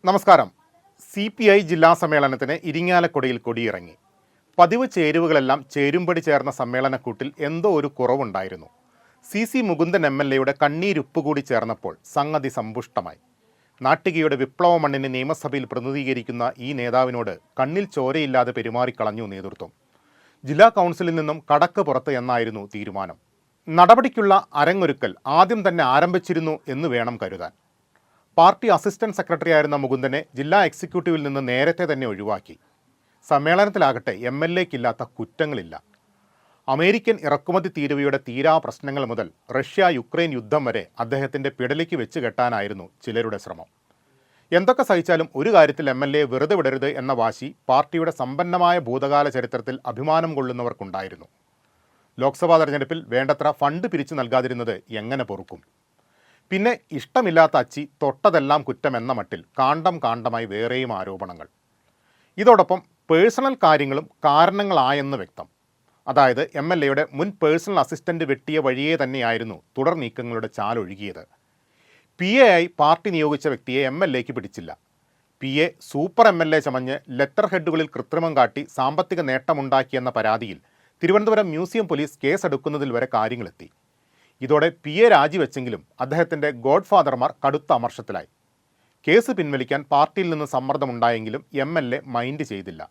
നമസ്കാരം. CPI ജില്ലാ സമ്മേളനത്തിന് ഇരിങ്ങാലക്കുടയിൽ കൊടിയിറങ്ങി. പതിവ് ചേരുവകളെല്ലാം ചേരുംപടി ചേർന്ന സമ്മേളനക്കൂട്ടിൽ എന്തോ ഒരു കുറവുണ്ടായിരുന്നു. CC മുകുന്ദൻ MLAയുടെ കണ്ണീരുപ്പ് കൂടി ചേർന്നപ്പോൾ സംഗതി സമ്പുഷ്ടമായി. നാട്ടികയുടെ വിപ്ലവ മണ്ണിനെ നിയമസഭയിൽ പ്രതിനിധീകരിക്കുന്ന ഈ നേതാവിനോട് കണ്ണിൽ ചോരയില്ലാതെ പെരുമാറിക്കളഞ്ഞു നേതൃത്വം. ജില്ലാ കൗൺസിലിൽ നിന്നും കടക്ക് പുറത്ത് എന്നായിരുന്നു തീരുമാനം. നടപടിക്കുള്ള അരങ്ങൊരുക്കൽ ആദ്യം തന്നെ ആരംഭിച്ചിരുന്നു എന്ന് വേണം കരുതാൻ. പാർട്ടി അസിസ്റ്റന്റ് സെക്രട്ടറി ആയിരുന്ന മുകുന്ദനെ ജില്ലാ എക്സിക്യൂട്ടീവിൽ നിന്ന് നേരത്തെ തന്നെ ഒഴിവാക്കി. സമ്മേളനത്തിലാകട്ടെ MLAക്കില്ലാത്ത കുറ്റങ്ങളില്ല. അമേരിക്കൻ ഇറക്കുമതി തീരുവയുടെ തീരാ പ്രശ്നങ്ങൾ മുതൽ റഷ്യ-യുക്രൈൻ യുദ്ധം വരെ അദ്ദേഹത്തിൻ്റെ പിടലിക്ക് വെച്ച് കെട്ടാനായിരുന്നു ചിലരുടെ ശ്രമം. എന്തൊക്കെ സഹിച്ചാലും ഒരു കാര്യത്തിൽ MLA വെറുതെ വിടരുത് എന്ന വാശി പാർട്ടിയുടെ സമ്പന്നമായ ഭൂതകാല ചരിത്രത്തിൽ അഭിമാനം കൊള്ളുന്നവർക്കുണ്ടായിരുന്നു. ലോക്സഭാ തെരഞ്ഞെടുപ്പിൽ വേണ്ടത്ര ഫണ്ട് പിരിച്ചു നൽകാതിരുന്നത് എങ്ങനെ പൊറുക്കും? പിന്നെ ഇഷ്ടമില്ലാത്ത അച്ചി തൊട്ടതെല്ലാം കുറ്റമെന്ന മട്ടിൽ കാണ്ടമായി വേറെയും ആരോപണങ്ങൾ. ഇതോടൊപ്പം പേഴ്സണൽ കാര്യങ്ങളും കാരണങ്ങളായെന്ന് വ്യക്തം. അതായത് MLAയുടെ മുൻ പേഴ്സണൽ അസിസ്റ്റന്റ് വെട്ടിയ വഴിയേ തന്നെയായിരുന്നു തുടർ നീക്കങ്ങളുടെ ചാലൊഴുകിയത്. PA ആയി പാർട്ടി നിയോഗിച്ച വ്യക്തിയെ MLAക്ക് പിടിച്ചില്ല. PA സൂപ്പർ MLA ചമഞ്ഞ് ലെറ്റർ ഹെഡുകളിൽ കൃത്രിമം കാട്ടി സാമ്പത്തിക നേട്ടമുണ്ടാക്കിയെന്ന പരാതിയിൽ തിരുവനന്തപുരം മ്യൂസിയം പോലീസ് കേസെടുക്കുന്നതിൽ വരെ കാര്യങ്ങളെത്തി. ഇതോടെ PA രാജിവെച്ചെങ്കിലും അദ്ദേഹത്തിൻ്റെ ഗോഡ്ഫാദർമാർ കടുത്ത അമർഷത്തിലായി. കേസ് പിൻവലിക്കാൻ പാർട്ടിയിൽ നിന്ന് സമ്മർദ്ദമുണ്ടായെങ്കിലും MLA മൈൻഡ് ചെയ്തില്ല.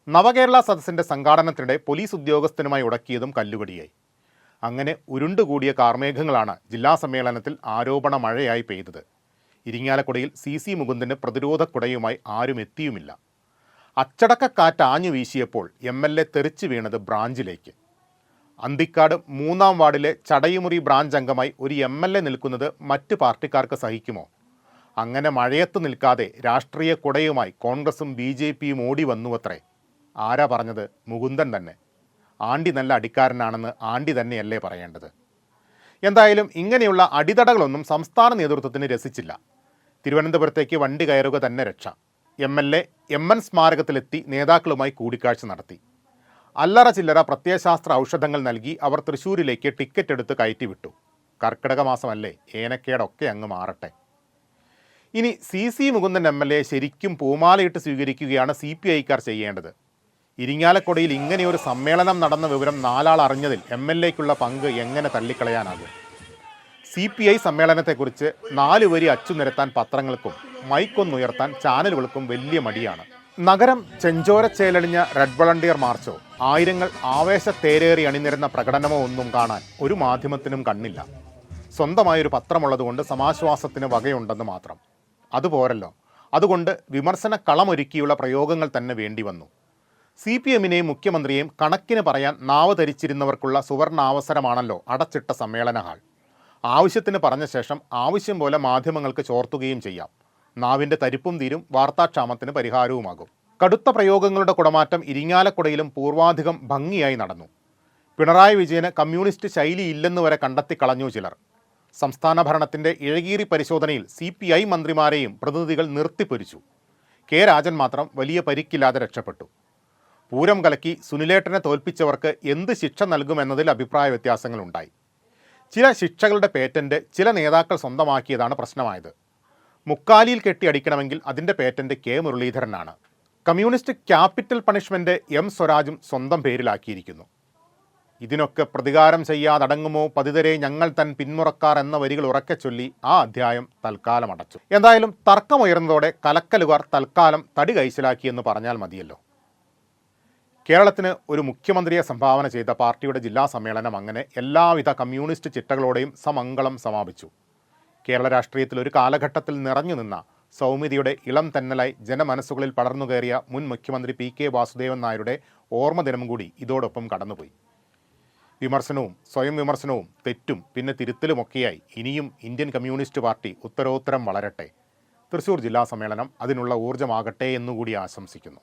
നവകേരള സദസ്സിൻ്റെ സംഘാടനത്തിനിടെ പോലീസ് ഉദ്യോഗസ്ഥനുമായി ഉടക്കിയതും കല്ലുകടിയായി. അങ്ങനെ ഉരുണ്ടുകൂടിയ കാർമേഘങ്ങളാണ് ജില്ലാ സമ്മേളനത്തിൽ ആരോപണ മഴയായി പെയ്തത്. ഇരിങ്ങാലക്കുടയിൽ CC മുകുന്ദന് പ്രതിരോധക്കുടയുമായി ആരും എത്തിയുമില്ല. അച്ചടക്കക്കാറ്റ് ആഞ്ഞു വീശിയപ്പോൾ MLA തെറിച്ചു വീണത് ബ്രാഞ്ചിലേക്ക്. അന്തിക്കാട് 3-ാം വാർഡിലെ ചടയുമുറി ബ്രാഞ്ച് അംഗമായി ഒരു MLA നിൽക്കുന്നത് മറ്റ് പാർട്ടിക്കാർക്ക് സഹിക്കുമോ? അങ്ങനെ മഴയത്ത് നിൽക്കാതെ രാഷ്ട്രീയ കുടയുമായി കോൺഗ്രസും BJPയും ഓടി വന്നുവത്രേ. ആരാ പറഞ്ഞത്? മുകുന്ദൻ തന്നെ. ആണ്ടി നല്ല അടിക്കാരനാണെന്ന് ആണ്ടി തന്നെയല്ലേ പറയേണ്ടത്? എന്തായാലും ഇങ്ങനെയുള്ള അടിതടകളൊന്നും സംസ്ഥാന നേതൃത്വത്തിന് രസിച്ചില്ല. തിരുവനന്തപുരത്തേക്ക് വണ്ടി കയറുക തന്നെ രക്ഷ. MLA MN സ്മാരകത്തിലെത്തി നേതാക്കളുമായി കൂടിക്കാഴ്ച നടത്തി. അല്ലറ ചില്ലറ പ്രത്യയശാസ്ത്ര ഔഷധങ്ങൾ നൽകി അവർ തൃശ്ശൂരിലേക്ക് ടിക്കറ്റ് എടുത്ത് കയറ്റിവിട്ടു. കർക്കിടക മാസമല്ലേ, ഏനക്കേടൊക്കെ അങ്ങ് മാറട്ടെ. ഇനി CC മുകുന്ദൻ MLA ശരിക്കും പൂമാലയിട്ട് സ്വീകരിക്കുകയാണ് CPIക്കാർ ചെയ്യേണ്ടത്. ഇരിങ്ങാലക്കുടയിൽ ഇങ്ങനെയൊരു സമ്മേളനം നടന്ന വിവരം 4 ആൾ അറിഞ്ഞതിൽ MLAക്കുള്ള പങ്ക് എങ്ങനെ തള്ളിക്കളയാനാകും? CPI സമ്മേളനത്തെക്കുറിച്ച് 4 വരി അച്ചുനിരത്താൻ പത്രങ്ങൾക്കും മൈക്കൊന്നുയർത്താൻ ചാനലുകൾക്കും വലിയ മടിയാണ്. നഗരം ചെഞ്ചോരച്ചേലടിഞ്ഞ റെഡ് വളണ്ടിയർ മാർച്ചോ ആയിരങ്ങൾ ആവേശത്തേരേറി അണിനിരുന്ന പ്രകടനമോ ഒന്നും കാണാൻ ഒരു മാധ്യമത്തിനും കണ്ണില്ല. സ്വന്തമായൊരു പത്രമുള്ളതുകൊണ്ട് സമാശ്വാസത്തിന് വകയുണ്ടെന്ന് മാത്രം. അതുപോരല്ലോ. അതുകൊണ്ട് വിമർശന കളമൊരുക്കിയുള്ള പ്രയോഗങ്ങൾ തന്നെ വേണ്ടി വന്നു. CPMനെയും മുഖ്യമന്ത്രിയെയും കണക്കിന് പറയാൻ നാവ് ധരിച്ചിരുന്നവർക്കുള്ള സുവർണാവസരമാണല്ലോ അടച്ചിട്ട സമ്മേളന ഹാൾ. ആവശ്യത്തിന് പറഞ്ഞ ശേഷം ആവശ്യം പോലെ മാധ്യമങ്ങൾക്ക് ചോർത്തുകയും ചെയ്യാം. നാവിൻ്റെ തരിപ്പും തീരും, വാർത്താക്ഷാമത്തിന് പരിഹാരവുമാകും. കടുത്ത പ്രയോഗങ്ങളുടെ കുടമാറ്റം ഇരിങ്ങാലക്കുടയിലും പൂർവാധികം ഭംഗിയായി നടന്നു. പിണറായി വിജയന് കമ്മ്യൂണിസ്റ്റ് ശൈലിയില്ലെന്ന് വരെ കണ്ടെത്തിക്കളഞ്ഞു ചിലർ. സംസ്ഥാന ഭരണത്തിൻ്റെ ഇഴകീറി പരിശോധനയിൽ CPI മന്ത്രിമാരെയും പ്രതിനിധികൾ നിർത്തിപ്പൊരിച്ചു. K രാജൻ മാത്രം വലിയ പരിക്കില്ലാതെ രക്ഷപ്പെട്ടു. പൂരം കലക്കി സുനിലേട്ടനെ തോൽപ്പിച്ചവർക്ക് എന്ത് ശിക്ഷ നൽകുമെന്നതിൽ അഭിപ്രായ വ്യത്യാസങ്ങളുണ്ടായി. ചില ശിക്ഷകളുടെ പേറ്റന്റ് ചില നേതാക്കൾ സ്വന്തമാക്കിയതാണ് പ്രശ്നമായത്. മുക്കാലിയിൽ കെട്ടി അടിക്കണമെങ്കിൽ അതിൻ്റെ പേറ്റന്റ് K മുരളീധരനാണ്. കമ്മ്യൂണിസ്റ്റ് ക്യാപിറ്റൽ പണിഷ്മെൻറ്റ് M സ്വരാജും സ്വന്തം പേരിലാക്കിയിരിക്കുന്നു. ഇതിനൊക്കെ പ്രതികാരം ചെയ്യാതടങ്ങുമോ പതിതരെ ഞങ്ങൾ തൻ പിന്മുറക്കാർ എന്ന വരികൾ ഉറക്കെ ചൊല്ലി ആ അധ്യായം തൽക്കാലം അടച്ചു. എന്തായാലും തർക്കമുയർന്നതോടെ കലക്കലുകാർ തൽക്കാലം തടി കൈശലാക്കിയെന്ന് പറഞ്ഞാൽ മതിയല്ലോ. കേരളത്തിന് ഒരു മുഖ്യമന്ത്രിയെ സംഭാവന ചെയ്ത പാർട്ടിയുടെ ജില്ലാ സമ്മേളനം അങ്ങനെ എല്ലാവിധ കമ്മ്യൂണിസ്റ്റ് ചിട്ടകളോടെയും സമംഗളം സമാപിച്ചു. കേരള രാഷ്ട്രീയത്തിൽ ഒരു കാലഘട്ടത്തിൽ നിറഞ്ഞു നിന്ന സൗമ്യതയുടെ ഇളം തെന്നലായി ജനമനസ്സുകളിൽ പടർന്നു കയറിയ മുൻ മുഖ്യമന്ത്രി PK വാസുദേവൻ നായരുടെ ഓർമ്മദിനം കൂടി ഇതോടൊപ്പം കടന്നുപോയി. വിമർശനവും സ്വയം വിമർശനവും തെറ്റും പിന്നെ തിരുത്തലുമൊക്കെയായി ഇനിയും ഇന്ത്യൻ കമ്മ്യൂണിസ്റ്റ് പാർട്ടി ഉത്തരോത്തരം വളരട്ടെ. തൃശ്ശൂർ ജില്ലാ സമ്മേളനം അതിനുള്ള ഊർജ്ജമാകട്ടെ എന്നുകൂടി ആശംസിക്കുന്നു.